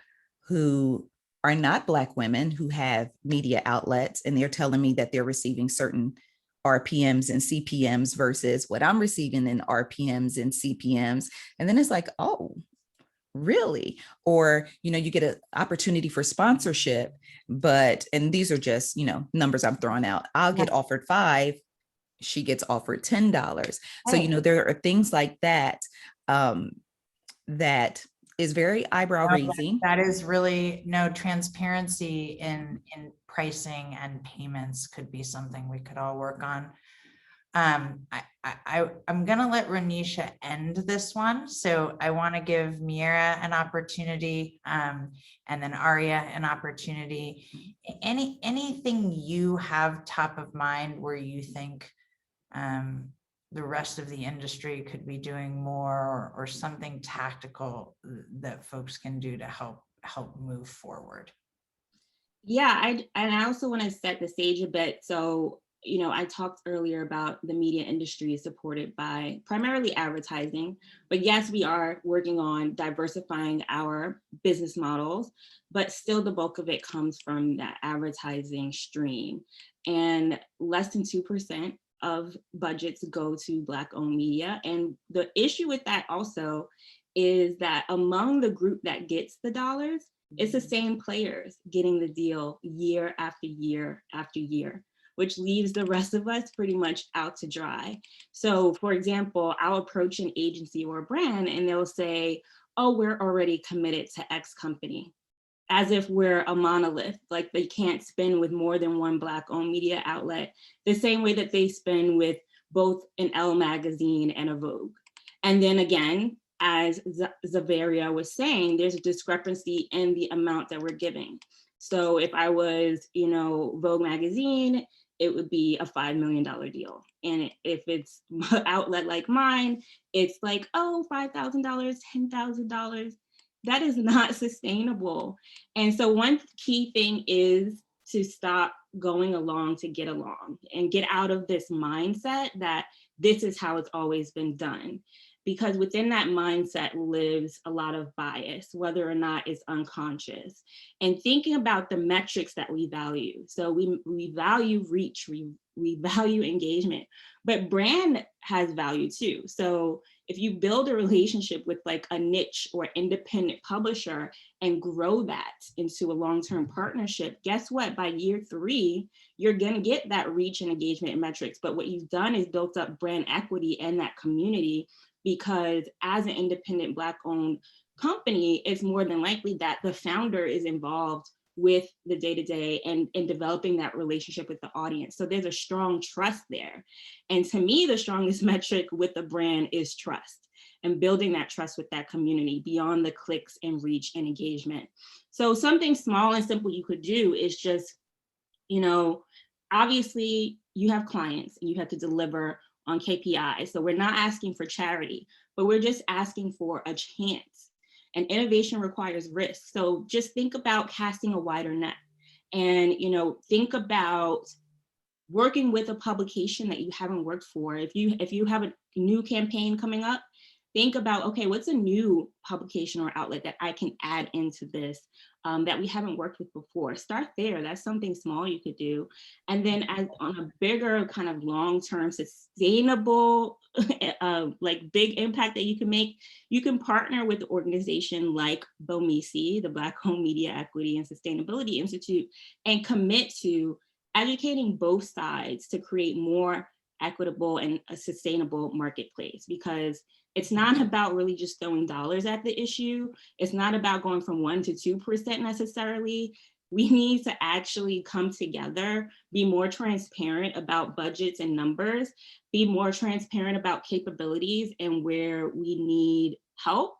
who are not Black women who have media outlets, and they're telling me that they're receiving certain RPMs and CPMs versus what I'm receiving in RPMs and CPMs. And then it's like, oh, really? Or, you get an opportunity for sponsorship, and these are just, numbers I'm throwing out. I'll get offered $5, she gets offered $10. So, there are things like that, that is very eyebrow raising. That is really transparency in pricing and payments could be something we could all work on. I'm gonna let Rhonesha end this one. So I want to give Miara an opportunity, and then Aria an opportunity. Anything you have top of mind where you think the rest of the industry could be doing more, or something tactical that folks can do to help move forward? Yeah, I also want to set the stage a bit. So, I talked earlier about the media industry is supported by primarily advertising, but yes, we are working on diversifying our business models, but still the bulk of it comes from that advertising stream. And less than 2% of budgets go to Black-owned media. And the issue with that also is that among the group that gets the dollars, it's the same players getting the deal year after year after year, which leaves the rest of us pretty much out to dry. So for example, I'll approach an agency or a brand and they'll say, oh, we're already committed to X company, as if we're a monolith, like they can't spend with more than one Black-owned media outlet, the same way that they spend with both an Elle magazine and a Vogue. And then again, as Xaviera was saying, there's a discrepancy in the amount that we're giving. So if I was, Vogue magazine, it would be a $5 million deal. And if it's an outlet like mine, it's like, oh, $5,000, $10,000. That is not sustainable. And so one key thing is to stop going along to get along and get out of this mindset that this is how it's always been done. Because within that mindset lives a lot of bias, whether or not it's unconscious. And thinking about the metrics that we value. So we value reach, we value engagement, but brand has value too. So if you build a relationship with like a niche or independent publisher and grow that into a long-term partnership, guess what? By year 3, you're gonna get that reach and engagement metrics. But what you've done is built up brand equity in that community, because as an independent Black-owned company, it's more than likely that the founder is involved with the day-to-day and in developing that relationship with the audience. So there's a strong trust there. And to me, the strongest metric with the brand is trust. and building that trust with that community beyond the clicks and reach and engagement. So something small and simple you could do is just, you know, obviously you have clients and you have to deliver on KPIs. So we're not asking for charity, but we're just asking for a chance. And innovation requires risk. So just think about casting a wider net, and, you know, think about working with a publication that you haven't worked for. If you have a new campaign coming up, think about, okay, what's a new publication or outlet that I can add into this that we haven't worked with before? Start there. That's something small you could do. And then as on a bigger kind of long-term sustainable, like big impact that you can make, you can partner with an organization like BOMESI, the Black Home Media Equity and Sustainability Institute, and commit to educating both sides to create more equitable and a sustainable marketplace, because it's not about really just throwing dollars at the issue. It's not about going from 1% to 2% necessarily. We need to actually come together, be more transparent about budgets and numbers, be more transparent about capabilities and where we need help,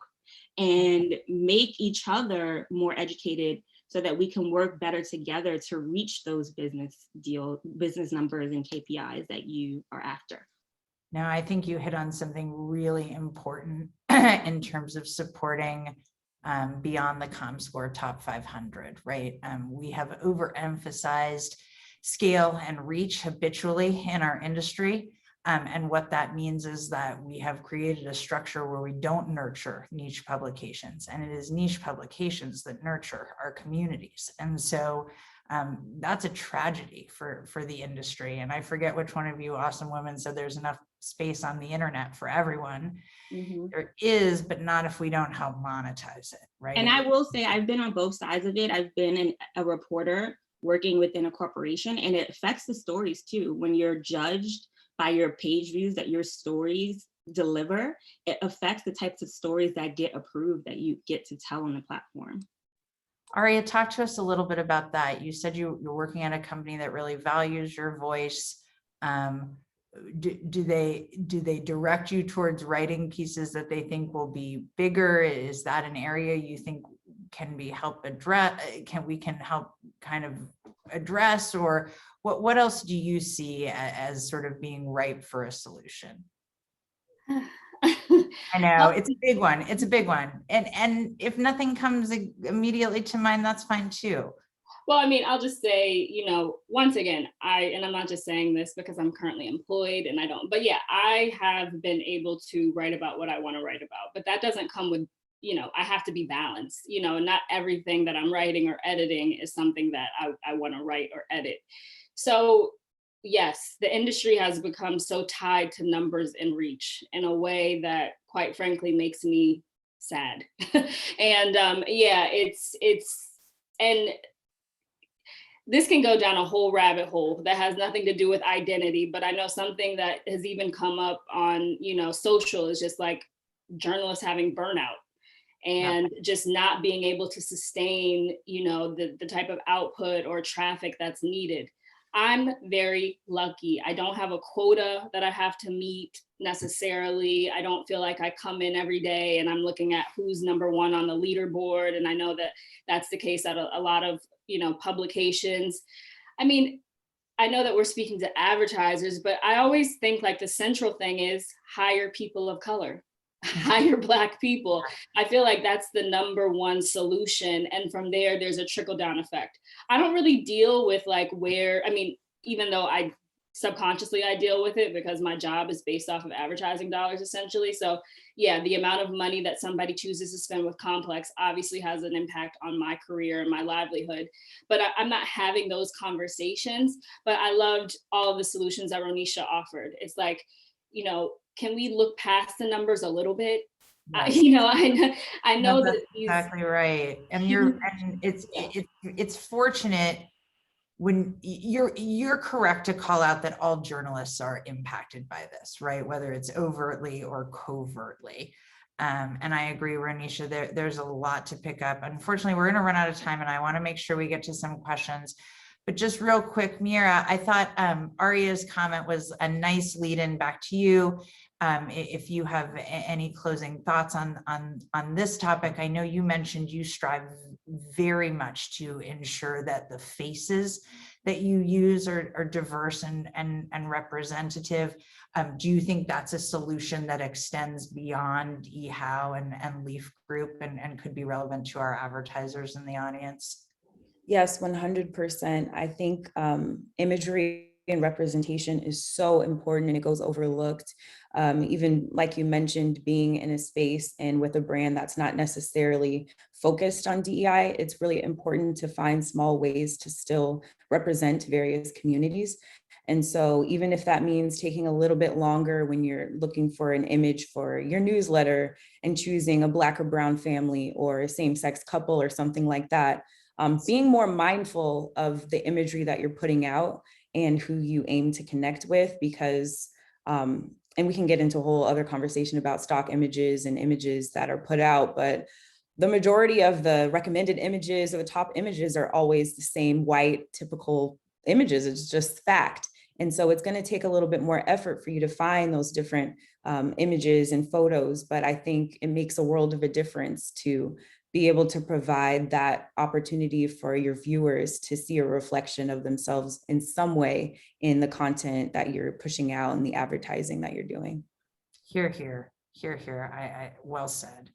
and make each other more educated so that we can work better together to reach those business numbers and KPIs that you are after. Now, I think you hit on something really important in terms of supporting beyond the ComScore top 500, right? We have overemphasized scale and reach habitually in our industry. And what that means is that we have created a structure where we don't nurture niche publications, and it is niche publications that nurture our communities. And so that's a tragedy for the industry. And I forget which one of you awesome women said there's enough space on the internet for everyone. Mm-hmm. There is, but not if we don't help monetize it, right? And I will say I've been on both sides of it. I've been a reporter working within a corporation, and it affects the stories too. When you're judged by your page views that your stories deliver, it affects the types of stories that get approved that you get to tell on the platform. Aria, talk to us a little bit about that. You said you're working at a company that really values your voice. Do they direct you towards writing pieces that they think will be bigger? Is that an area you think can be help address? We can help kind of address, or what else do you see as sort of being ripe for a solution? I know it's a big one. It's a big one. And if nothing comes immediately to mind, that's fine too. Well, I mean, I'll just say, you know, once again, and I'm not just saying this because I'm currently employed and I don't, but yeah, I have been able to write about what I want to write about, but that doesn't come with, you know, I have to be balanced, you know, not everything that I'm writing or editing is something that I want to write or edit. So yes, the industry has become so tied to numbers and reach in a way that quite frankly makes me sad. And yeah, and this can go down a whole rabbit hole that has nothing to do with identity, but I know something that has even come up on, you know, social is just like journalists having burnout and just not being able to sustain, you know, the type of output or traffic that's needed. I'm very lucky. I don't have a quota that I have to meet necessarily. I don't feel like I come in every day and I'm looking at who's number one on the leaderboard. And I know that that's the case at a lot of, you know, publications. I mean, I know that we're speaking to advertisers, but I always think like the central thing is hire people of color, hire Black people. I feel like that's the number one solution. And from there, there's a trickle down effect. I don't really deal with like even though subconsciously I deal with it because my job is based off of advertising dollars essentially. So yeah, the amount of money that somebody chooses to spend with Complex obviously has an impact on my career and my livelihood, but I'm not having those conversations. But I loved all of the solutions that Rhonesha offered. It's like, you know, can we look past the numbers a little bit? Yes. You know, I know that's that exactly right. And it's fortunate when you're correct to call out that all journalists are impacted by this, right? Whether it's overtly or covertly. And I agree, Rhonesha, there's a lot to pick up. Unfortunately, we're going to run out of time and I want to make sure we get to some questions. But just real quick, Miara, I thought Aria's comment was a nice lead in back to you. If you have any closing thoughts on this topic, I know you mentioned you strive very much to ensure that the faces that you use are diverse and representative. Do you think that's a solution that extends beyond eHow and Leaf Group and could be relevant to our advertisers in the audience? Yes, 100%. I think imagery and representation is so important and it goes overlooked. Even like you mentioned, being in a space and with a brand that's not necessarily focused on DEI, it's really important to find small ways to still represent various communities. And so even if that means taking a little bit longer when you're looking for an image for your newsletter and choosing a Black or brown family or a same-sex couple or something like that, being more mindful of the imagery that you're putting out and who you aim to connect with, because, and we can get into a whole other conversation about stock images and images that are put out, but the majority of the recommended images or the top images are always the same white, typical images. It's just fact. And so it's going to take a little bit more effort for you to find those different images and photos, but I think it makes a world of a difference to be able to provide that opportunity for your viewers to see a reflection of themselves in some way in the content that you're pushing out and the advertising that you're doing. Hear, hear, hear, hear. I well said.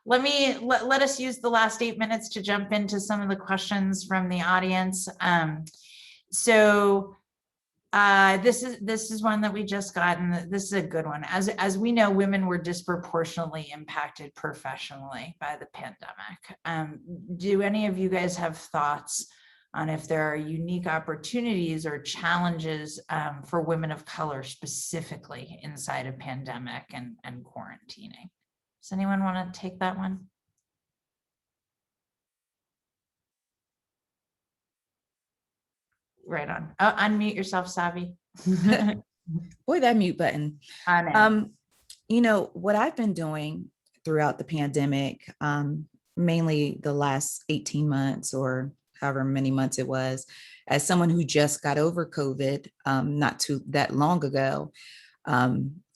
Let us use the last 8 minutes to jump into some of the questions from the audience. This is one that we just got, and this is a good one. As we know, women were disproportionately impacted professionally by the pandemic. Do any of you guys have thoughts on if there are unique opportunities or challenges for women of color specifically inside a pandemic and quarantining? Does anyone want to take that one? Right on. Oh, unmute yourself, Savi. Boy, that mute button. I know. You know, what I've been doing throughout the pandemic, mainly the last 18 months or however many months it was, as someone who just got over COVID not too that long ago,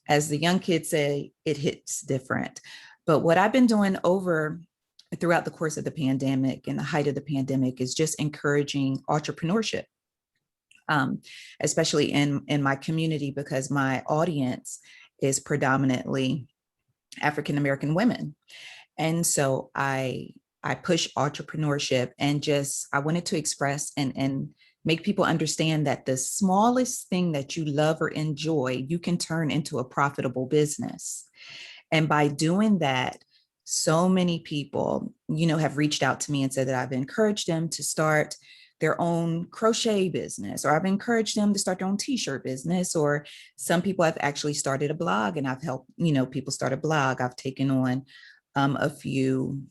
as the young kids say, it hits different. But what I've been doing throughout the course of the pandemic and the height of the pandemic is just encouraging entrepreneurship. Especially in my community, because my audience is predominantly African-American women. And so I push entrepreneurship and I wanted to express and make people understand that the smallest thing that you love or enjoy, you can turn into a profitable business. And by doing that, so many people, have reached out to me and said that I've encouraged them to start their own crochet business, or I've encouraged them to start their own t-shirt business, or some people have actually started a blog and I've helped, people start a blog. I've taken on a few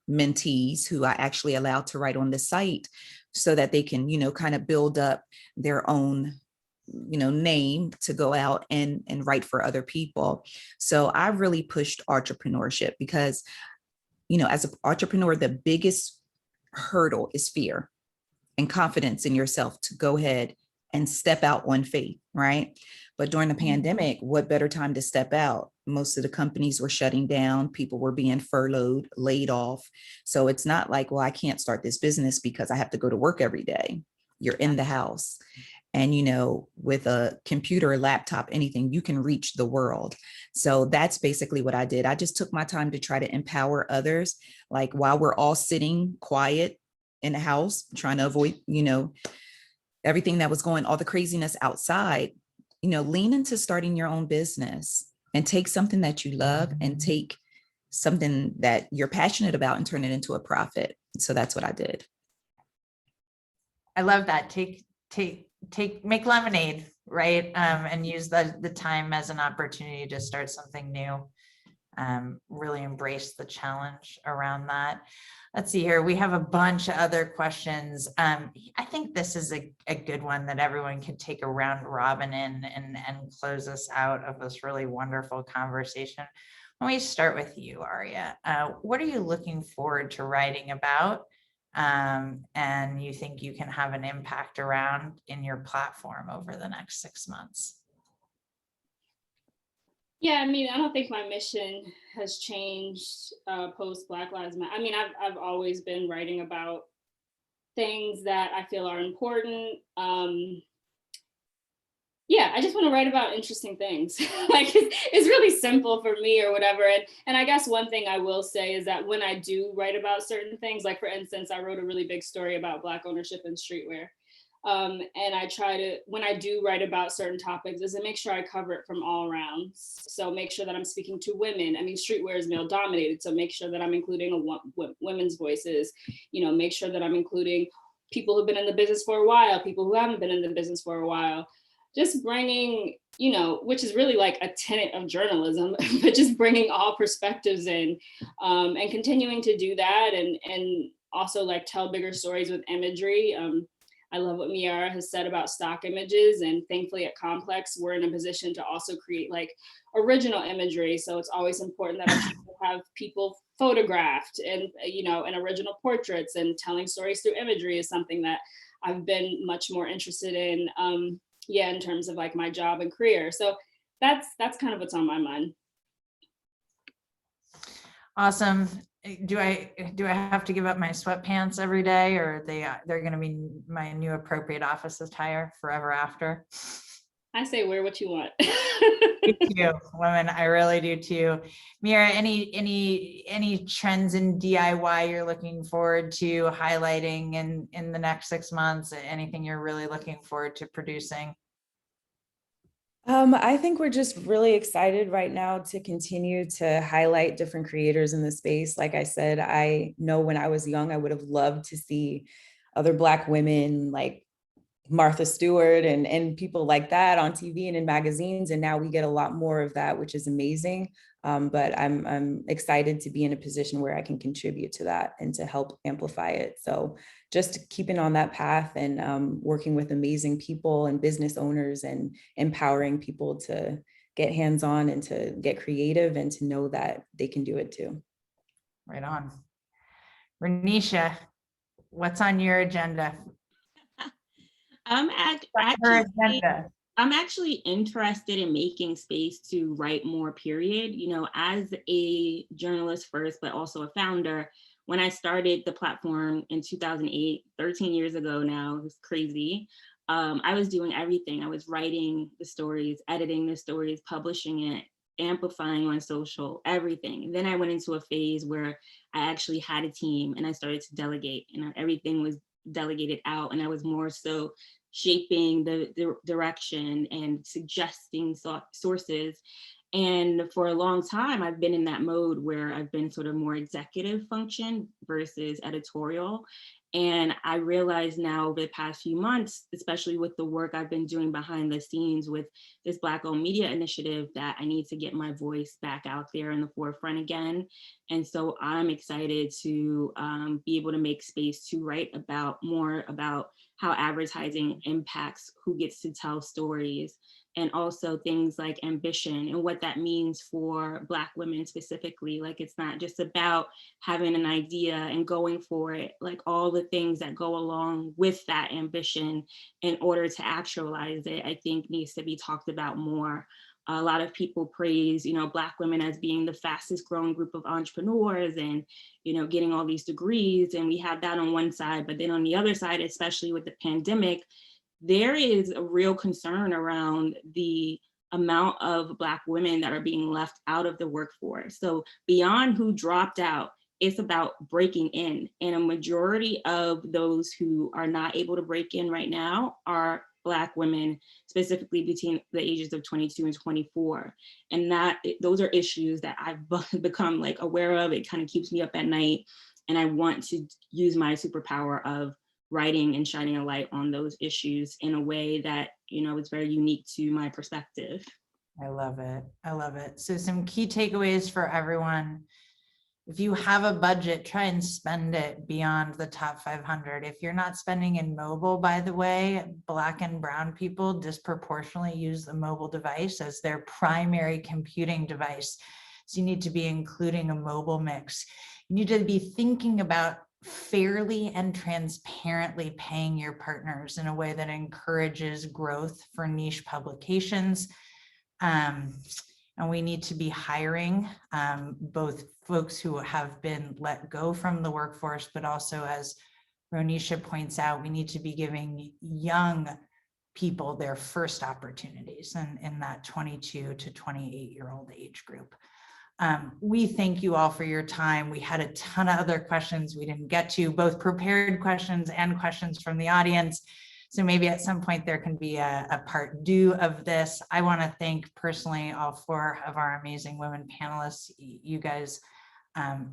mentees who I actually allowed to write on the site so that they can, kind of build up their own, name to go out and write for other people. So I really pushed entrepreneurship because, as an entrepreneur, the biggest hurdle is fear and confidence in yourself to go ahead and step out on faith, right? But during the pandemic, what better time to step out? Most of the companies were shutting down. People were being furloughed, laid off. So it's not like, well, I can't start this business because I have to go to work every day. You're in the house. And, with a computer, laptop, anything, you can reach the world. So that's basically what I did. I just took my time to try to empower others. Like while we're all sitting quiet in the house, trying to avoid, everything that was all the craziness outside, lean into starting your own business and take something that you love and take something that you're passionate about and turn it into a profit. So that's what I did. I love that. Make lemonade, right? And use the time as an opportunity to start something new. Really embrace the challenge around that. Let's see here. We have a bunch of other questions. I think this is a good one that everyone can take a round robin in and close us out of this really wonderful conversation. Let me start with you, Aria. What are you looking forward to writing about and you think you can have an impact around in your platform over the next 6 months? Yeah, I mean, I don't think my mission has changed post Black Lives Matter. I mean, I've always been writing about things that I feel are important. Yeah, I just want to write about interesting things. Like it's really simple for me or whatever. And I guess one thing I will say is that when I do write about certain things, like for instance, I wrote a really big story about Black ownership in streetwear. And I try to, when I do write about certain topics, is to make sure I cover it from all around. So make sure that I'm speaking to women. I mean, streetwear is male dominated, so make sure that I'm including women's voices, you know, make sure that I'm including people who've been in the business for a while, people who haven't been in the business for a while, just bringing, you know, which is really like a tenet of journalism, but just bringing all perspectives in, and continuing to do that, and also like tell bigger stories with imagery. I love what Miara has said about stock images, and thankfully at Complex, we're in a position to also create like original imagery. So it's always important that I have people photographed and, you know, and original portraits, and telling stories through imagery is something that I've been much more interested in, yeah, in terms of like my job and career. So that's kind of what's on my mind. Awesome. Do I have to give up my sweatpants every day, or they're going to be my new appropriate office attire forever after? I say wear what you want. You too, women. I really do too. Miara, any trends in DIY you're looking forward to highlighting in the next 6 months? Anything you're really looking forward to producing? I think we're just really excited right now to continue to highlight different creators in the space. Like I said, I know when I was young, I would have loved to see other Black women like Martha Stewart and people like that on TV and in magazines. And now we get a lot more of that, which is amazing. But I'm excited to be in a position where I can contribute to that and to help amplify it. So just keeping on that path and working with amazing people and business owners and empowering people to get hands-on and to get creative and to know that they can do it too. Right on. Rhonesha, what's on your agenda? I'm actually interested in making space to write more, period. You know, as a journalist first, but also a founder, when I started the platform in 2008, 13 years ago now, it's crazy. I was doing everything. I was writing the stories, editing the stories, publishing it, amplifying on social, everything. And then I went into a phase where I actually had a team and I started to delegate, and everything was delegated out, and I was more so shaping the direction and suggesting sources. And for a long time, I've been in that mode where I've been sort of more executive function versus editorial. And I realize now over the past few months, especially with the work I've been doing behind the scenes with this Black-owned media initiative, that I need to get my voice back out there in the forefront again. And so I'm excited to be able to make space to write more about how advertising impacts who gets to tell stories, and also things like ambition and what that means for Black women specifically. Like, it's not just about having an idea and going for it, like all the things that go along with that ambition in order to actualize it, I think needs to be talked about more. A lot of people praise, you know, Black women as being the fastest growing group of entrepreneurs and, you know, getting all these degrees. And we have that on one side, but then on the other side, especially with the pandemic, there is a real concern around the amount of Black women that are being left out of the workforce. So beyond who dropped out, it's about breaking in. And a majority of those who are not able to break in right now are Black women, specifically between the ages of 22 and 24. And those are issues that I've become like aware of. It kind of keeps me up at night. And I want to use my superpower of writing and shining a light on those issues in a way that, you know, is very unique to my perspective. I love it. I love it. So some key takeaways for everyone. If you have a budget, try and spend it beyond the top 500. If you're not spending in mobile, by the way, Black and brown people disproportionately use the mobile device as their primary computing device. So you need to be including a mobile mix. You need to be thinking about fairly and transparently paying your partners in a way that encourages growth for niche publications. And we need to be hiring both folks who have been let go from the workforce, but also, as Rhonesha points out, we need to be giving young people their first opportunities in that 22 to 28-year-old age group. We thank you all for your time. We had a ton of other questions we didn't get to, both prepared questions and questions from the audience. So maybe at some point there can be a part 2 of this. I want to thank personally all 4 of our amazing women panelists. You guys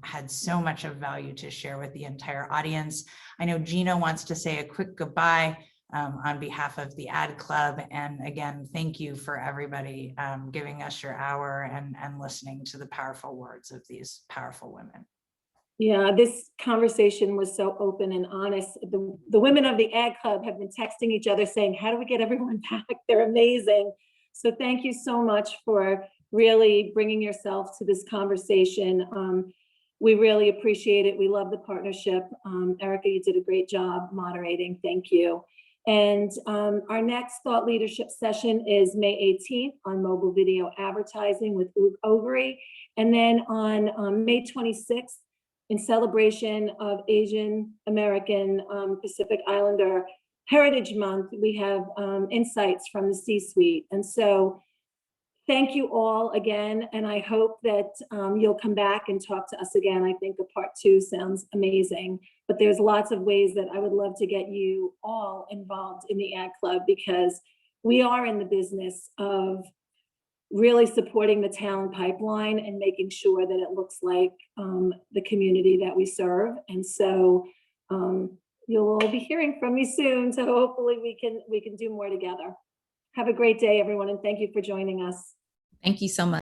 had so much of value to share with the entire audience. I know Gina wants to say a quick goodbye on behalf of the Ad Club. And again, thank you for everybody giving us your hour and listening to the powerful words of these powerful women. Yeah, this conversation was so open and honest. The women of the Ad Club have been texting each other saying, how do we get everyone back? They're amazing. So thank you so much for really bringing yourself to this conversation. We really appreciate it. We love the partnership. Erica, you did a great job moderating. Thank you. And our next thought leadership session is May 18th on mobile video advertising with Ogre. And then on May 26th, in celebration of Asian American Pacific Islander Heritage Month, we have insights from the C-suite. And so thank you all again. And I hope that you'll come back and talk to us again. I think a part 2 sounds amazing, but there's lots of ways that I would love to get you all involved in the Ad Club, because we are in the business of really supporting the talent pipeline and making sure that it looks like the community that we serve. And so you'll all be hearing from me soon. So hopefully we can do more together. Have a great day, everyone. And thank you for joining us. Thank you so much.